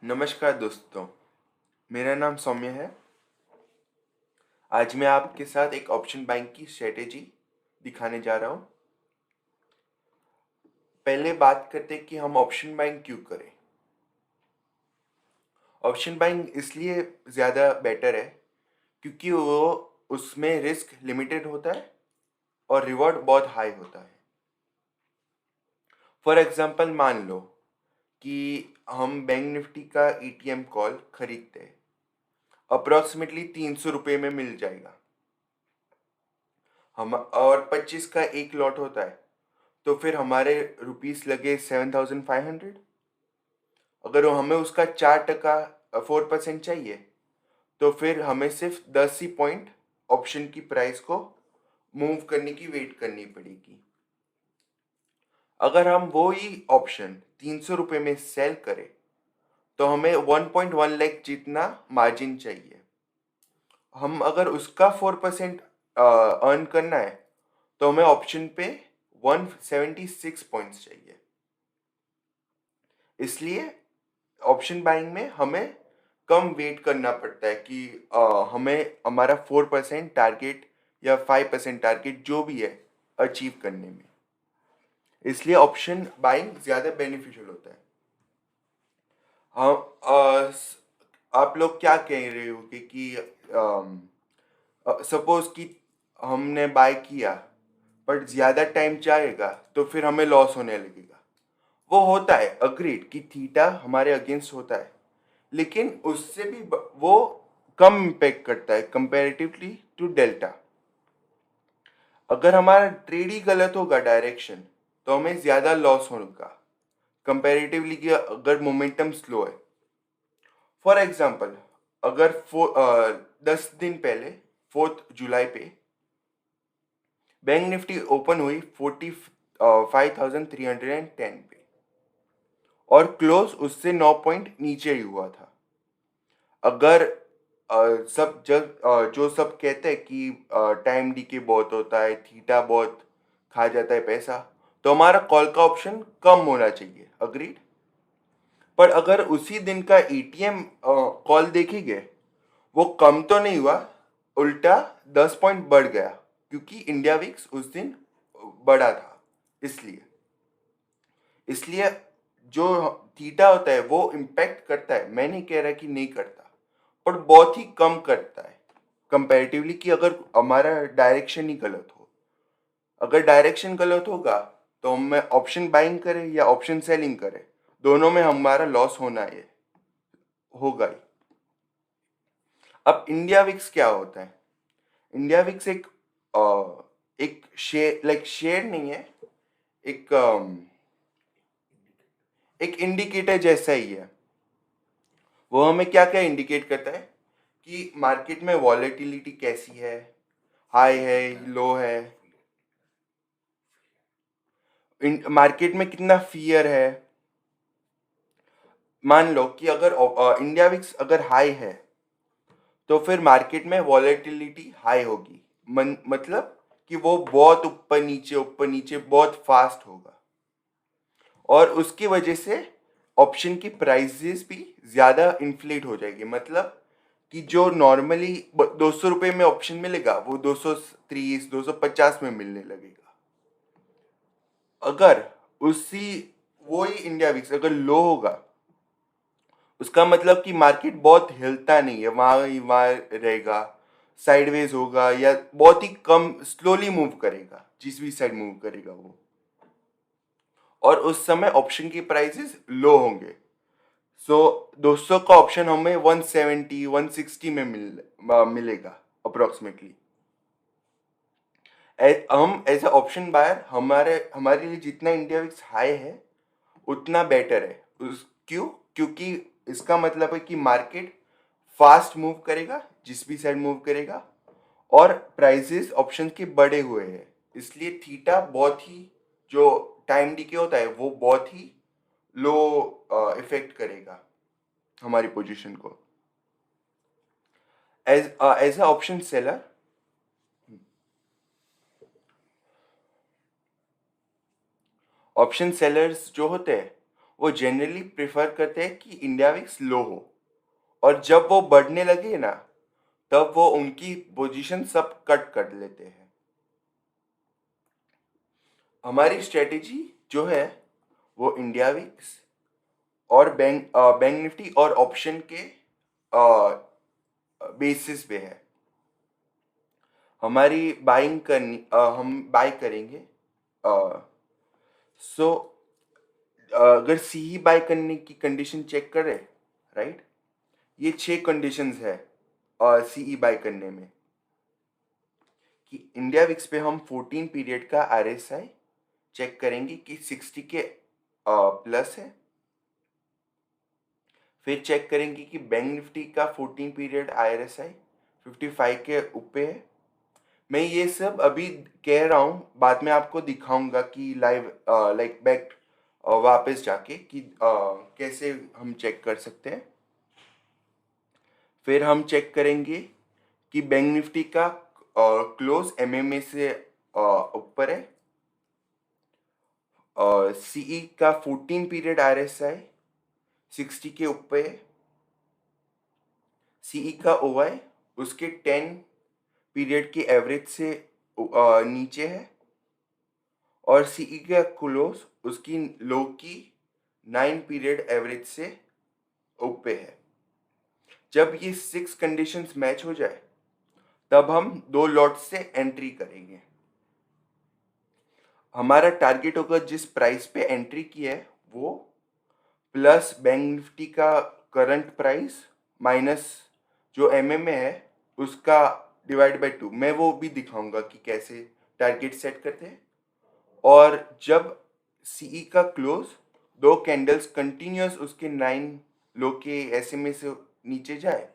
नमस्कार दोस्तों, मेरा नाम सौम्य है। आज मैं आपके साथ एक ऑप्शन बाइंग की स्ट्रेटेजी दिखाने जा रहा हूँ। पहले बात करते हैं कि हम ऑप्शन बाइंग क्यों करें। ऑप्शन बाइंग इसलिए ज़्यादा बेटर है क्योंकि वो उसमें रिस्क लिमिटेड होता है और रिवॉर्ड बहुत हाई होता है। फॉर एग्जांपल मान लो कि हम बैंक निफ्टी का ईटीएम कॉल खरीदते हैं, अप्रॉक्सीमेटली 300 रुपये में मिल जाएगा। हम और 25 का एक लॉट होता है, तो फिर हमारे रुपीस लगे 7,500। अगर हमें उसका 4% 4% चाहिए, तो फिर हमें सिर्फ 10 ही पॉइंट ऑप्शन की प्राइस को मूव करने की वेट करनी पड़ेगी। अगर हम वो ही ऑप्शन 300 रुपये में सेल करें, तो हमें 1.1 लाख जितना मार्जिन चाहिए। हम अगर उसका 4% अर्न करना है, तो हमें ऑप्शन पे 176 पॉइंट्स चाहिए। इसलिए ऑप्शन बाइंग में हमें कम वेट करना पड़ता है कि हमें हमारा 4% टारगेट या 5% टारगेट जो भी है अचीव करने में। इसलिए ऑप्शन बाइंग ज़्यादा बेनिफिशियल होता है। हम आप लोग क्या कह रहे हो कि सपोज कि हमने बाय किया, बट ज़्यादा टाइम जाएगा तो फिर हमें लॉस होने लगेगा। वो होता है, अग्रीड कि थीटा हमारे अगेंस्ट होता है, लेकिन उससे भी वो कम इम्पेक्ट करता है कंपैरेटिवली टू डेल्टा। अगर हमारा ट्रेड ही गलत होगा डायरेक्शन, तो हमें ज़्यादा लॉस होगा कंपैरेटिवली कि अगर मोमेंटम स्लो है। फॉर एग्जांपल, अगर 10 दिन पहले 4 जुलाई पे बैंक निफ्टी ओपन हुई 45,310 पे और क्लोज उससे 9 पॉइंट नीचे ही हुआ था। अगर जो सब कहते हैं कि टाइम डीके बहुत होता है, थीटा बहुत खा जाता है पैसा, तो हमारा कॉल का ऑप्शन कम होना चाहिए, अग्रीड। पर अगर उसी दिन का एटीएम कॉल देखेंगे, वो कम तो नहीं हुआ, उल्टा 10 पॉइंट बढ़ गया, क्योंकि इंडिया विक्स उस दिन बढ़ा था। इसलिए इसलिए जो थीटा होता है वो इम्पैक्ट करता है, मैं नहीं कह रहा कि नहीं करता, पर बहुत ही कम करता है कंपैरेटिवली कि अगर हमारा डायरेक्शन ही गलत हो। अगर डायरेक्शन गलत होगा, तो हम ऑप्शन बाइंग करें या ऑप्शन सेलिंग करें, दोनों में हमारा लॉस होना है, होगा ही। अब इंडिया विक्स क्या होता है? इंडिया विक्स एक शेयर, लाइक शेयर नहीं है, एक एक इंडिकेटर जैसा ही है। वो हमें क्या क्या इंडिकेट करता है कि मार्केट में वॉलेटिलिटी कैसी है, हाई है, लो है, मार्केट में कितना फियर है। मान लो कि अगर इंडिया विक्स अगर हाई है, तो फिर मार्केट में वॉलेटिलिटी हाई होगी। मतलब कि वो बहुत ऊपर नीचे बहुत फास्ट होगा, और उसकी वजह से ऑप्शन की प्राइसेस भी ज़्यादा इन्फ्लेट हो जाएगी। मतलब कि जो नॉर्मली 200 रुपये में ऑप्शन मिलेगा, वो 230 250 में मिलने लगेगा। अगर उसी वो ही इंडिया विक्स अगर लो होगा, उसका मतलब कि मार्केट बहुत हिलता नहीं है, वहाँ ही वहाँ रहेगा, साइडवेज होगा या बहुत ही कम स्लोली मूव करेगा, जिस भी साइड मूव करेगा वो। और उस समय ऑप्शन की प्राइसेस लो होंगे। सो 200 का ऑप्शन हमें 170 160 में मिलेगा अप्रोक्सीमेटली। हम एज अ ऑप्शन बायर, हमारे लिए जितना इंडिया विक्स हाई है उतना बेटर है। क्यों? क्योंकि इसका मतलब है कि मार्केट फास्ट मूव करेगा, जिस भी साइड मूव करेगा, और प्राइसेस ऑप्शन के बढ़े हुए हैं। इसलिए थीटा बहुत ही, जो टाइम डीके होता है, वो बहुत ही लो इफेक्ट करेगा हमारी पोजीशन को। As a option seller, option sellers जो होते हैं वो जनरली प्रेफर करते हैं कि इंडिया विक्स लो हो, और जब वो बढ़ने लगे ना, तब वो उनकी पोजीशन सब कट कर लेते हैं। हमारी स्ट्रेटेजी जो है वो इंडिया विक्स और बैंक निफ्टी और ऑप्शन के बेसिस पे है। हमारी बाइंग करनी हम बाय करेंगे। सो अगर सी ही बाय करने की कंडीशन चेक करें, राइट, ये 6 कंडीशंस है सी ई बाय करने में, कि इंडिया विक्स पे हम 14 पीरियड का RSI चेक करेंगे कि 60 के प्लस है। फिर चेक करेंगे कि बैंक निफ्टी का 14 पीरियड RSI 55 के ऊपर है। मैं ये सब अभी कह रहा हूँ, बाद में आपको दिखाऊंगा कि लाइव लाइक बैक वापस जाके कि कैसे हम चेक कर सकते हैं। फिर हम चेक करेंगे कि बैंक निफ्टी का क्लोज MMA से ऊपर है, और CE का 14 पीरियड RSI 60 के ऊपर है, CE का OI उसके 10 पीरियड की एवरेज से नीचे है, और CE का क्लोज उसकी लो की 9 पीरियड एवरेज से ऊपर है। जब ये 6 कंडीशंस मैच हो जाए, तब हम 2 लॉट से एंट्री करेंगे। हमारा टारगेट होगा जिस प्राइस पे एंट्री की है वो प्लस बैंक निफ्टी का करंट प्राइस माइनस जो MMA है उसका डिवाइड बाय 2। मैं वो भी दिखाऊंगा कि कैसे टारगेट सेट करते हैं। और जब CE का क्लोज 2 कैंडल्स कंटिन्यूस उसके 9 लो के SMA से नीचे जाए,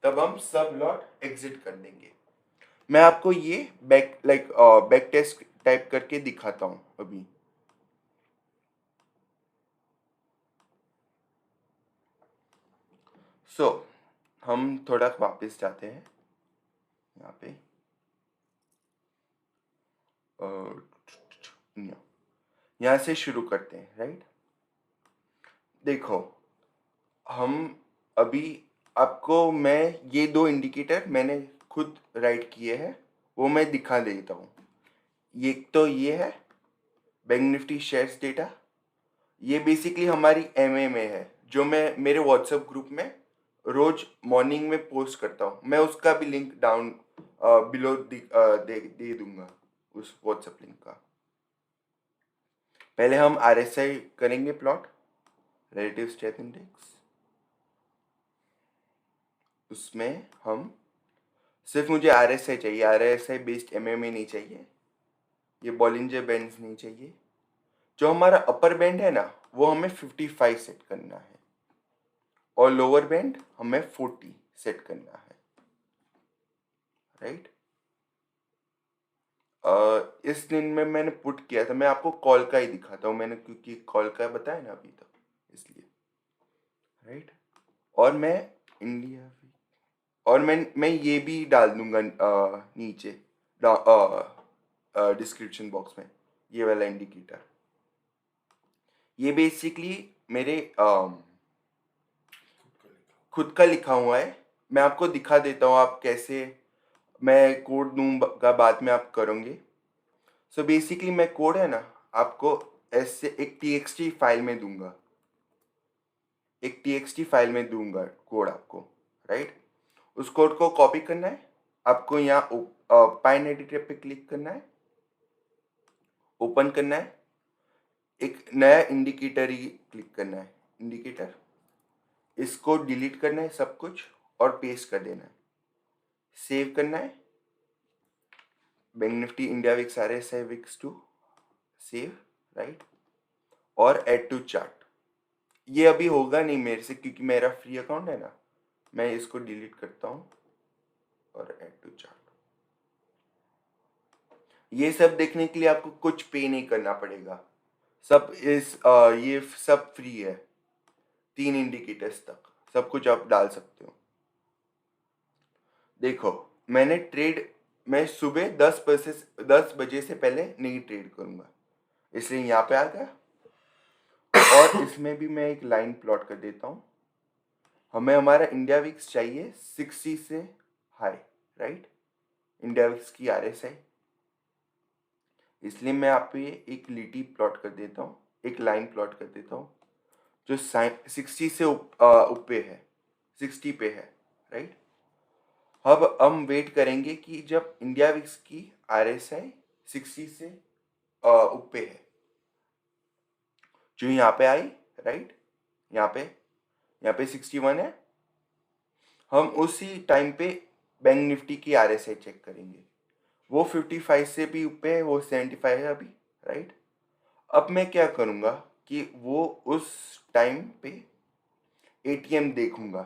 तब हम सब लॉट एग्जिट कर देंगे। मैं आपको ये बैक टेस्ट टाइप करके दिखाता हूँ अभी। सो हम थोड़ा वापस जाते हैं यहाँ पे। यहाँ से शुरू करते हैं, राइट। देखो, हम अभी आपको मैं ये 2 इंडिकेटर मैंने खुद राइट किए हैं, वो मैं दिखा देता हूँ। ये तो ये है बैंक निफ्टी शेयर्स डेटा। ये बेसिकली हमारी MMA है, जो मैं मेरे व्हाट्सएप ग्रुप में रोज मॉर्निंग में पोस्ट करता हूँ। मैं उसका भी लिंक डाउन बिलो दे दूंगा, उस व्हाट्सएप लिंक का। पहले हम RSI करेंगे प्लॉट, रिलेटिव स्ट्रेंथ इंडेक्स। उसमें हम सिर्फ मुझे RSI चाहिए, RSI बेस्ड MMA नहीं चाहिए, ये बॉलिंजर बैंड्स नहीं चाहिए। जो हमारा अपर बैंड है ना, वो हमें 55 सेट करना है, और लोअर बैंड हमें 40 सेट करना है, राइट। इस दिन में मैंने पुट किया था, मैं आपको कॉल का ही दिखाता हूँ मैंने, क्योंकि कॉल का बताया ना अभी तक, इसलिए, राइट। और मैं इंडिया और मैं ये भी डाल दूंगा नीचे डिस्क्रिप्शन बॉक्स में, ये वाला इंडिकेटर। ये बेसिकली मेरे खुद का लिखा हुआ है। मैं आपको दिखा देता हूँ आप कैसे, मैं कोड दूंगा बाद में, आप करोगे। सो बेसिकली मैं कोड है ना आपको ऐसे एक TXT फाइल में दूंगा, एक TXT फाइल में दूंगा कोड आपको, राइट। उस कोड को कॉपी करना है आपको, यहाँ पाइन एडिटर पे क्लिक करना है, ओपन करना है, एक नया इंडिकेटर ही क्लिक करना है, इंडिकेटर। इसको डिलीट करना है सब कुछ और पेस्ट कर देना है, सेव करना है। Bank Nifty India VIX RSI VIX 2 save, right, और ऐड टू चार्ट। ये अभी होगा नहीं मेरे से क्योंकि मेरा फ्री अकाउंट है ना, मैं इसको डिलीट करता हूँ और ऐड टू चार्ट। ये सब देखने के लिए आपको कुछ पे नहीं करना पड़ेगा, सब ये सब फ्री है। 3 इंडिकेटर्स तक सब कुछ आप डाल सकते हो। देखो, मैं सुबह 10 बजे से पहले नहीं ट्रेड करूंगा, इसलिए यहाँ पे आ गया। और इसमें भी मैं एक लाइन प्लॉट कर देता हूँ। हमें हमारा इंडिया विक्स चाहिए 60 से हाई, राइट? इंडिया विक्स की RSI, इसलिए मैं आप पे एक लिटी प्लॉट कर देता हूँ, एक लाइन प्लॉट कर देता हूँ जो 60 से ऊपर है, 60 पे है, राइट? अब हम वेट करेंगे कि जब इंडिया विक्स की RSI 60 से ऊपर है, जो यहाँ पे आई, राइट? यहाँ पे 61 है। हम उसी टाइम पे बैंक निफ्टी की RSI चेक करेंगे, वो 55 से भी ऊपर है, वो 75 है अभी, राइट? अब मैं क्या करूँगा कि वो उस टाइम पे ATM देखूंगा।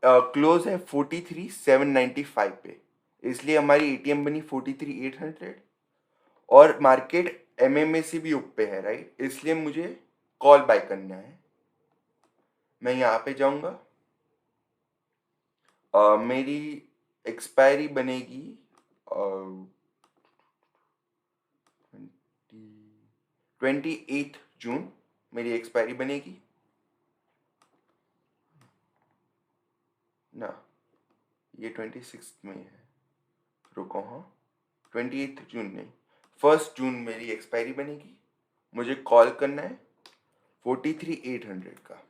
क्लोज है 43,795 पे, इसलिए हमारी ATM बनी 43,800 और मार्केट MMA से भी ऊपर है, राइट? इसलिए मुझे कॉल बाय करना है। मैं यहाँ पे जाऊँगा, मेरी एक्सपायरी बनेगी 28 जून मेरी एक्सपायरी बनेगी ना, ये 26 में है, रुको, हाँ 28 जून नहीं, 1 जून मेरी एक्सपायरी बनेगी। मुझे कॉल करना है 43,800 का,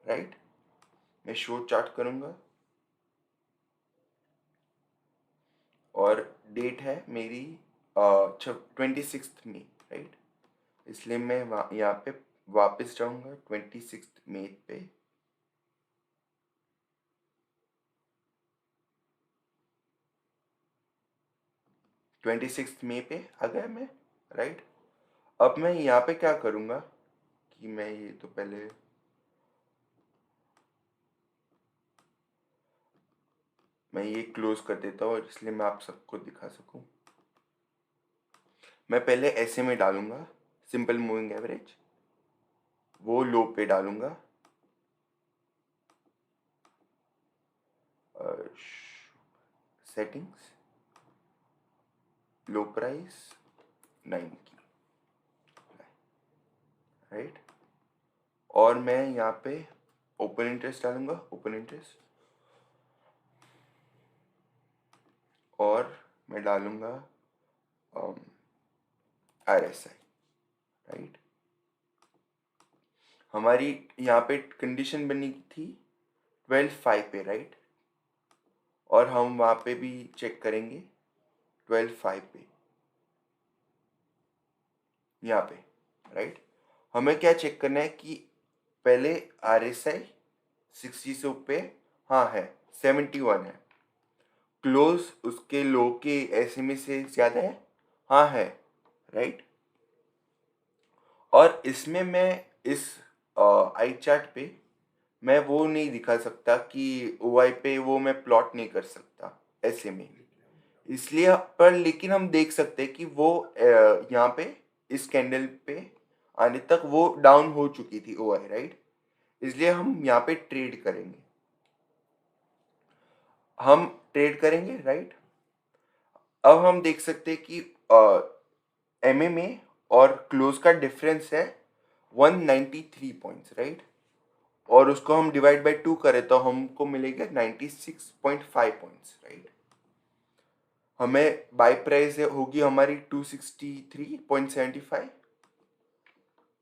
राइट? मैं शो चार्ट करूँगा और डेट है मेरी 26 मई, राइट? इसलिए मैं यहाँ पे वापस जाऊँगा 26 मई पे। 26 मई पे आ गया मैं, राइट? अब मैं यहाँ पे क्या करूँगा कि मैं ये तो पहले मैं ये क्लोज कर देता हूँ, इसलिए मैं आप सबको दिखा सकूँ। मैं पहले ऐसे में डालूंगा सिंपल मूविंग एवरेज, वो लो पे डालूंगा, सेटिंग्स लो प्राइस 9 की, राइट? और मैं यहाँ पे ओपन इंटरेस्ट डालूंगा, ओपन इंटरेस्ट, और मैं डालूंगा RSI, राइट? हमारी यहाँ पे कंडीशन बनी थी 12.5 पे, राइट? और हम वहाँ पे भी चेक करेंगे 12.5 पे, यहाँ पे, राइट? हमें क्या चेक करना है कि पहले RSI 60 से ऊपर, हाँ है, 71 है। क्लोज उसके लो के SMA से ज़्यादा है, हाँ है, राइट? और इसमें मैं इस आई चार्ट पे मैं वो नहीं दिखा सकता कि OI पे वो मैं प्लॉट नहीं कर सकता SMA, इसलिए पर लेकिन हम देख सकते हैं कि वो यहाँ पे इस कैंडल पे आने तक वो डाउन हो चुकी थी OI, राइट? इसलिए हम यहाँ पे ट्रेड करेंगे, राइट? अब हम देख सकते हैं कि MMA और क्लोज का डिफरेंस है 193 पॉइंट्स, राइट? और उसको हम डिवाइड बाय 2 करें तो हमको मिलेगा 96.5 पॉइंट्स, राइट? हमें बाय प्राइस होगी हमारी 263.75,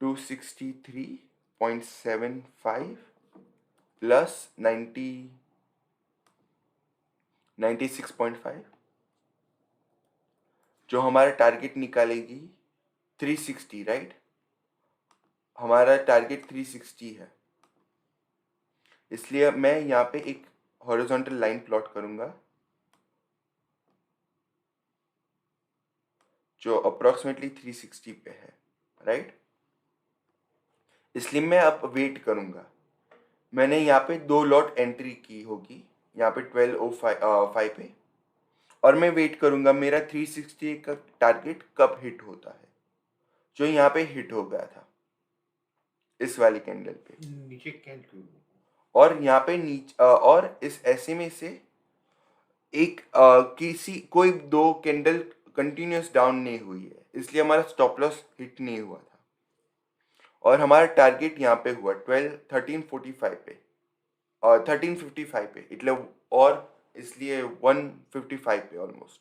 263.75 प्लस 96.5, जो हमारा टारगेट निकालेगी 360, राइट? हमारा टारगेट 360 है, इसलिए मैं यहाँ पे एक हॉरिजॉन्टल लाइन प्लॉट करूँगा जो अप्रोक्सीमेटली 360 पे है, राइट? इसलिए मैं अब वेट करूँगा। मैंने यहाँ पे 2 लॉट एंट्री की होगी, यहाँ पे 12:05 पे, और मैं वेट करूँगा मेरा 360 का टारगेट कब हिट होता है, जो यहाँ पे हिट हो गया था इस वाली कैंडल पे, नीचे कैंडल, और यहाँ पे और इस SMA से एक कोई 2 कैंडल कंटिन्यूस डाउन नहीं हुई है, इसलिए हमारा स्टॉप लॉस हिट नहीं हुआ था। और हमारा टारगेट यहाँ पे हुआ 1345 पे और 1355 पे એટલે और इसलिए 155 पे ऑलमोस्ट।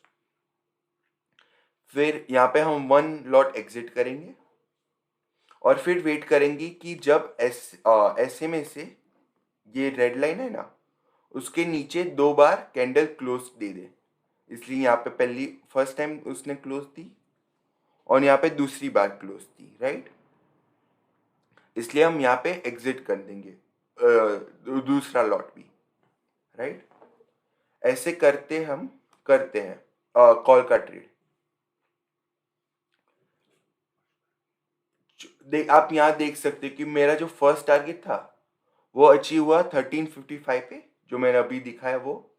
फिर यहाँ पे हम 1 लॉट एग्जिट करेंगे और फिर वेट करेंगे कि जब ऐसे में से ये रेड लाइन है ना, उसके नीचे 2 बार कैंडल क्लोज दे दे। इसलिए यहाँ पे पहली फर्स्ट टाइम उसने क्लोज दी और यहाँ पे दूसरी बार क्लोज दी, राइट। इसलिए हम यहाँ पे एग्जिट कर देंगे दूसरा लॉट भी, राइट। ऐसे करते हैं कॉल का ट्रेड। आप यहाँ देख सकते हो कि मेरा जो फर्स्ट टारगेट था वो अचीव हुआ 1355 पे, जो मैंने अभी दिखाया वो,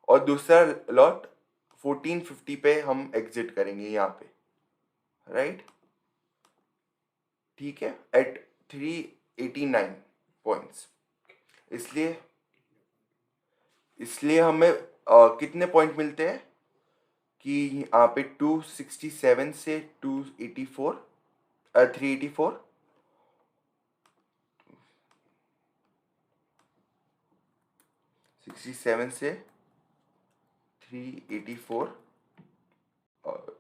और दूसरा लॉट 1450 पे हम एग्जिट करेंगे यहाँ पे, राइट। ठीक है, एट 389 पॉइंट्स। इसलिए इसलिए हमें कितने पॉइंट मिलते हैं कि यहाँ पे 267 से 284 384 67 से 384 और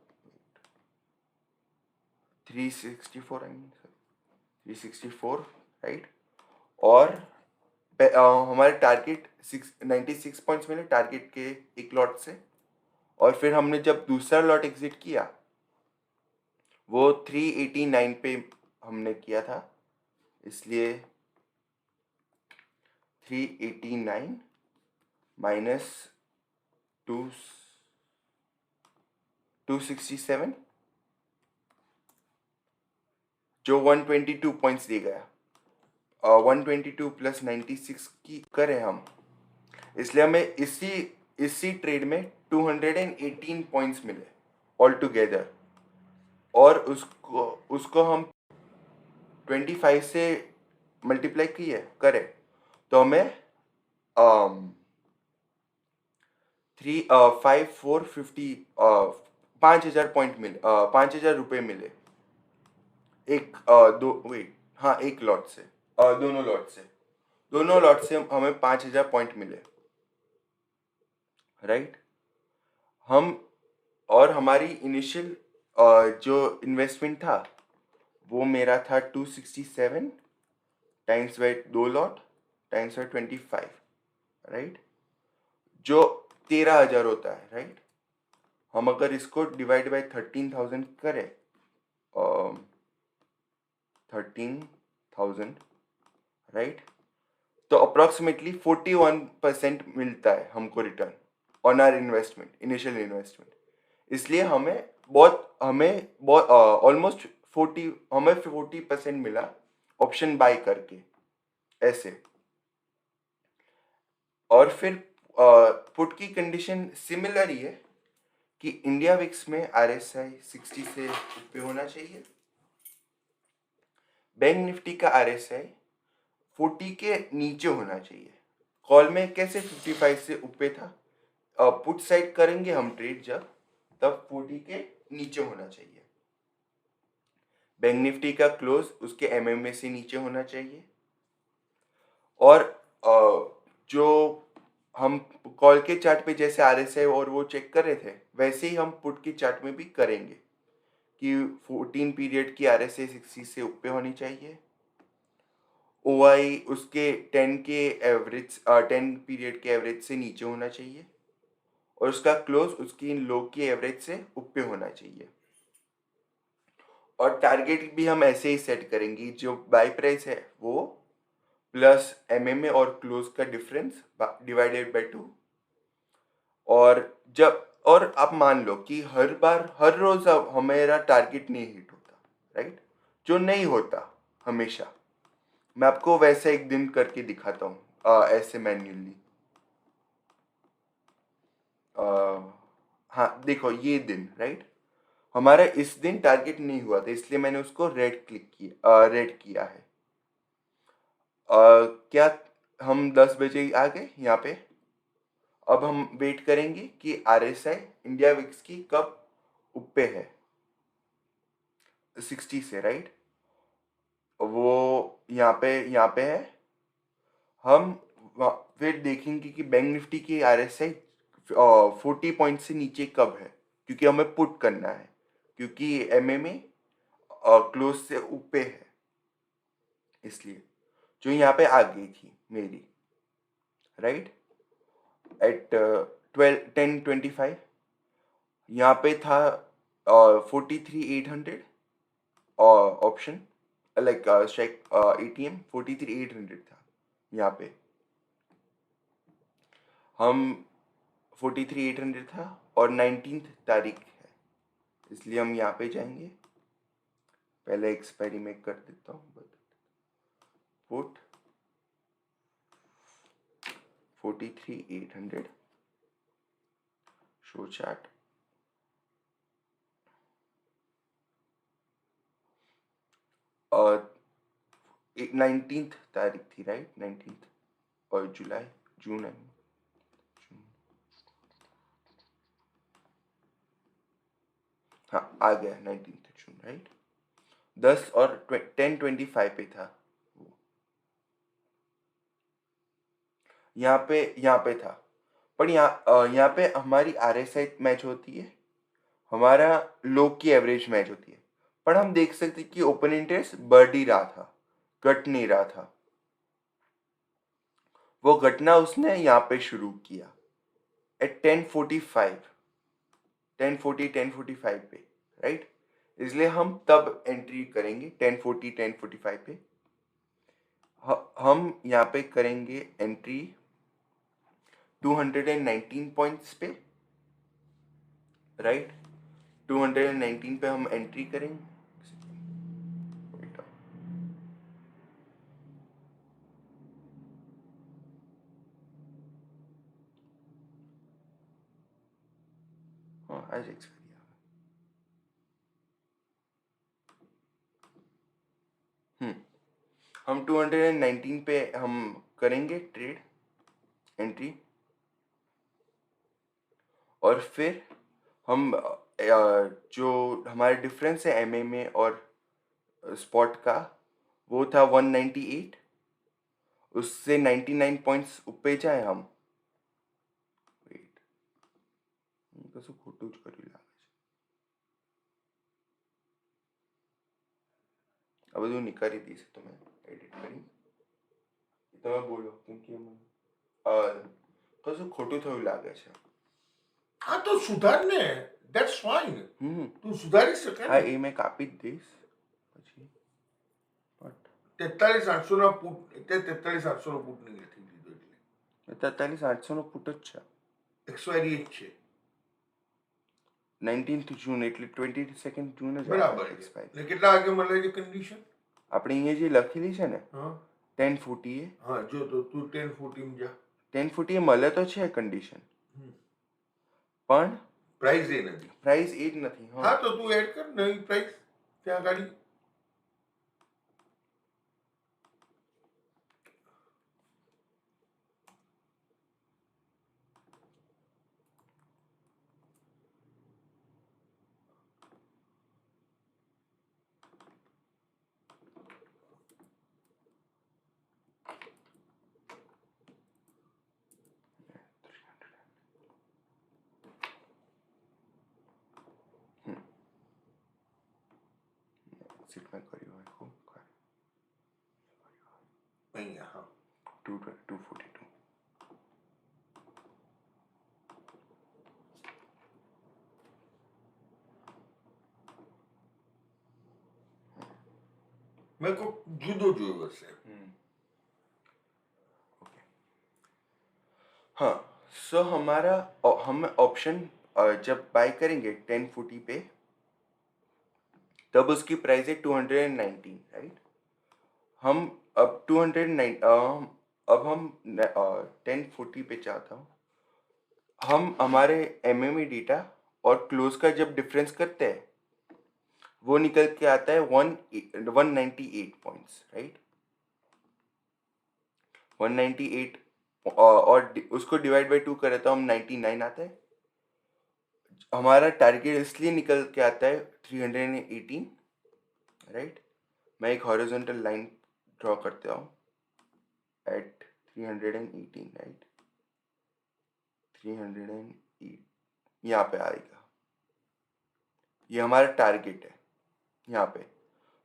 364 आई मीन 364, राइट। और हमारे टारगेट 96 पॉइंट्स मिले टारगेट के एक लॉट से। और फिर हमने जब दूसरा लॉट एग्जिट किया वो 389 पे हमने किया था, इसलिए 389 माइनस 267 जो 122 पॉइंट्स दे गया। 122 प्लस 96 की करें हम, इसलिए हमें इसी ट्रेड में 218 पॉइंट्स मिले ऑल टुगेदर। और उसको हम 25 से मल्टीप्लाई करें तो हमें 5,000 पॉइंट मिले, 5,000 रुपये मिले एक दो वेट हाँ एक लॉट से, दोनों लॉट से हमें 5,000 पॉइंट मिले, राइट। हम और हमारी इनिशियल जो इन्वेस्टमेंट था वो मेरा था 267 times bye 2 lot times bye 25, right, जो 13,000 होता है, राइट। हम अगर इसको डिवाइड बाय 13,000 करें 13,000, राइट, तो अप्रॉक्सीमेटली 41% मिलता है हमको return on our investment, initial investment. इसलिए हमें बहुत ऑलमोस्ट 40% मिला ऑप्शन बाय करके ऐसे। और फिर पुट की कंडीशन सिमिलर ही है कि इंडिया विक्स में RSI 60 से ऊपर होना चाहिए, बैंक निफ्टी का RSI 40 के नीचे होना चाहिए। कॉल में कैसे 55 से ऊपर था, पुट साइड करेंगे हम ट्रेड जब, तब 40 के नीचे होना चाहिए। बैंक निफ्टी का क्लोज उसके MMA से नीचे होना चाहिए। और जो हम कॉल के चार्ट पे जैसे RSI और वो चेक कर रहे थे वैसे ही हम पुट के चार्ट में भी करेंगे कि 14 पीरियड की RSI 60 से ऊपर होनी चाहिए, OI उसके 10 पीरियड के एवरेज से नीचे होना चाहिए और उसका क्लोज उसकी लो की एवरेज से ऊपर होना चाहिए। और टारगेट भी हम ऐसे ही सेट करेंगे, जो बाय प्राइस है वो प्लस MMA और क्लोज का डिफरेंस डिवाइडेड बाय 2। और आप मान लो कि हर रोज अब हमारा टारगेट नहीं हिट होता, राइट, जो नहीं होता हमेशा। मैं आपको वैसे एक दिन करके दिखाता हूँ ऐसे मैन्युअली। हाँ देखो ये दिन, राइट, हमारा इस दिन टारगेट नहीं हुआ था इसलिए मैंने उसको रेड किया है। क्या हम 10 बजे आ गए यहाँ पे। अब हम वेट करेंगे कि RSI इंडिया विक्स की कब ऊपर है 60 से, राइट। वो यहाँ पे है। हम फिर देखेंगे कि बैंक निफ्टी की RSI 40 पॉइंट से नीचे कब है, क्योंकि हमें पुट करना है, क्योंकि MMA क्लोज से ऊपर है, इसलिए जो यहाँ पे आ गई थी मेरी, राइट, एट 10:25 यहाँ पे था 43,800 ऑप्शन, लाइक स्ट्राइक ATM 43,800 था यहाँ पे। हम 43,800 था और 19 तारीख है, इसलिए हम यहाँ पे जाएंगे। पहले एक्सपायरी में कर देता हूँ, पुट 43,800 शो चार्ट, और 19 तारीख थी, राइट, 19 और जुलाई, जून है, हाँ आ गया 19 जून, राइट। 10 और 10:25 पे था वो, यहाँ पे था। पर यहाँ पे हमारी RSI मैच होती है, हमारा लोग की एवरेज मैच होती है। पर हम देख सकते कि ओपन इंटरेस्ट बढ़ ही रहा था, घट नहीं रहा था। वो घटना उसने यहाँ पे शुरू किया एट 10:45 पे, राइट। इसलिए हम तब एंट्री करेंगे 10:45 पे। हम यहाँ पे करेंगे एंट्री 219 पॉइंट्स पे, राइट। 219 पे हम एंट्री करेंगे। हाँ आज एक्सपायरी हम 219 पे हम करेंगे ट्रेड एंट्री, और फिर हम जो हमारा डिफरेंस है MMA और स्पॉट का, वो था 198, उससे 99 पॉइंट्स ऊपर जाए हम। वेट, कसं खोटું જ કરી લાગે છે, આ બધું નીકાળી દઈશ તમે એડિટ કરી, તમે બોલો, કેમકે કશું ખોટું થયું લાગે છે। હા તો સુધાર ને, ધેટ્સ ફાઇન, તું સુધારી શકે હા ને। એ મેં કાપી જ દઈશ પછી, બટ 43,800 ના પુટ, એટલે 43,800 નો પુટ નહીં લખી દીધો, એટલે 43,800 નો પુટ જ છે, એક્સપાયરી જ છે, 19th જૂન, એટલે 22nd જૂન જ બરાબર છે। એક્સપાયરી। ને કેટલા વાગે મળે છે કન્ડિશન? આપણે અહીંયા જે લખેલી છે ને હા 10:40 એ, હા, જો તો તું 10:40 માં જા, 10:40 એ મળે તો છે કન્ડિશન, હમ, પણ પ્રાઇસ એ નથી। પ્રાઇસ એ જ નથી। હા તો તું એડ કર નવી પ્રાઇસ ત્યાં ગાડી। સીટમાં કર્યું હોય ખૂબ અહીંયા હા 242। મેં કોઈ જુદો જોયો હશે। ओके, हाँ। सो हमारा हम ऑप्शन जब बाय करेंगे 10:40 पे, तब उसकी प्राइस है 219, राइट। हम अब 209 अब हम 10:40 पे चाहता हूँ, हम हमारे MMA डेटा और क्लोज का जब डिफरेंस करते हैं, वो निकल के आता है 198 पॉइंट्स, राइट। 198 और उसको डिवाइड बाई 2 करें तो हम 99 आता है। हमारा टारगेट इसलिए निकल के आता है 318, राइट, मैं एक हॉरिजॉन्टल लाइन ड्रॉ करता हूँ एट 318, राइट, 308 यहाँ पे आएगा। ये हमारा टारगेट है यहाँ पे,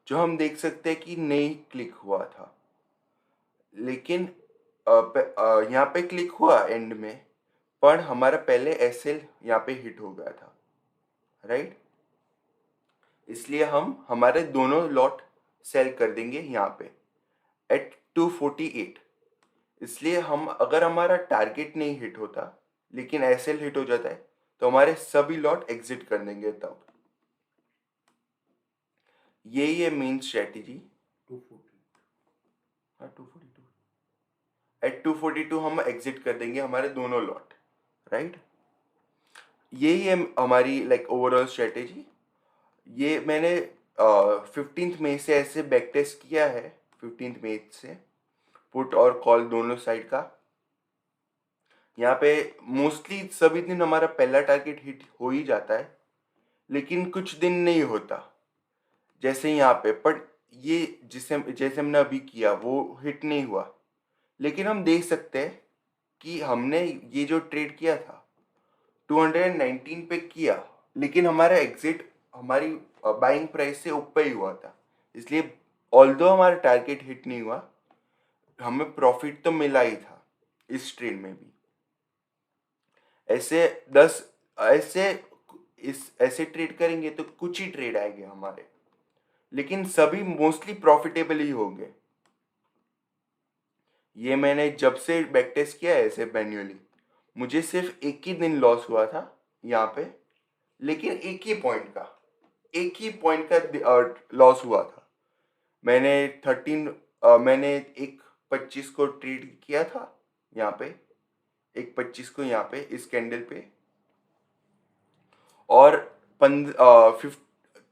जो हम देख सकते हैं कि नहीं क्लिक हुआ था, लेकिन यहाँ पे क्लिक हुआ एंड में, पर हमारा पहले एसएल यहाँ पे हिट हो गया था, राइट। इसलिए हम हमारे दोनों लॉट सेल कर देंगे यहाँ पे एट 248। इसलिए हम, अगर हमारा टारगेट नहीं हिट होता लेकिन एसएल हिट हो जाता है, तो हमारे सभी लॉट एग्जिट कर देंगे तब। यही है मेन स्ट्रेटेजी। 240। हाँ, 242 एट 242 हम एग्जिट कर देंगे हमारे दोनों लॉट, राइट। यही है हमारी लाइक ओवरऑल स्ट्रेटेजी। ये मैंने 15 मई से ऐसे बैक टेस्ट किया है, 15 मई से पुट और कॉल दोनों साइड का। यहाँ पे मोस्टली सभी दिन हमारा पहला टारगेट हिट हो ही जाता है, लेकिन कुछ दिन नहीं होता, जैसे यहाँ पे। पर ये जैसे हमने अभी किया वो हिट नहीं हुआ, लेकिन हम देख सकते हैं कि हमने ये जो ट्रेड किया था 219 पे किया, लेकिन हमारा एग्जिट हमारी बाइंग प्राइस से ऊपर ही हुआ था। इसलिए ऑल्दो हमारा टारगेट हिट नहीं हुआ, हमें प्रॉफिट तो मिला ही था इस ट्रेड में भी। ऐसे 10 ऐसे ऐसे ट्रेड करेंगे तो कुछ ही ट्रेड आएंगे हमारे, लेकिन सभी मोस्टली प्रॉफिटेबल ही होंगे। ये मैंने जब से बैक टेस्ट किया है ऐसे मैन्युअली, मुझे सिर्फ एक ही दिन लॉस हुआ था यहाँ पे, लेकिन एक ही पॉइंट का लॉस हुआ था। मैंने एक 25 को ट्रेड किया था यहाँ पे, एक 25 को यहाँ पे इस कैंडल पे, और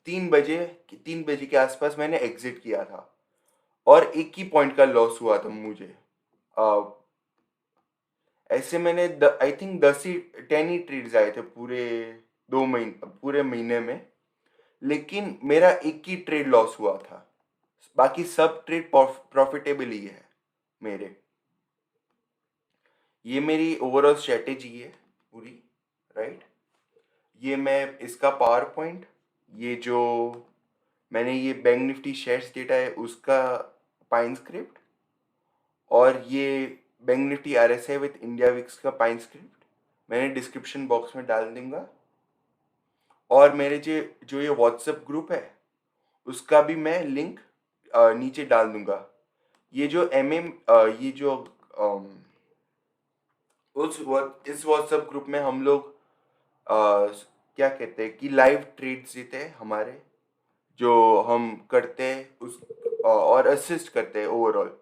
3 बजे के आसपास मैंने एग्जिट किया था, और एक ही पॉइंट का लॉस हुआ था मुझे। ऐसे मैंने आई थिंक 10 ही ट्रेड्स आए थे पूरे महीने में, लेकिन मेरा एक ही ट्रेड लॉस हुआ था, बाकी सब ट्रेड प्रॉफिटेबल ही है मेरे। ये मेरी ओवरऑल स्ट्रेटेजी है पूरी, राइट। ये मैं इसका पावर पॉइंट, ये जो मैंने ये बैंक निफ्टी शेयर्स डेटा है उसका पाइन स्क्रिप्ट, और ये bank Nifty RSI with India VIX का पाइन स्क्रिप्ट मैंने डिस्क्रिप्शन बॉक्स में डाल दूंगा। और मेरे जो ये व्हाट्सएप ग्रुप है उसका भी मैं लिंक नीचे डाल दूंगा। ये जो ये जो इस व्हाट्सएप ग्रुप में हम लोग क्या कहते हैं कि लाइव ट्रेड्स देते हैं हमारे, जो हम करते हैं और असिस्ट करते हैं ओवरऑल।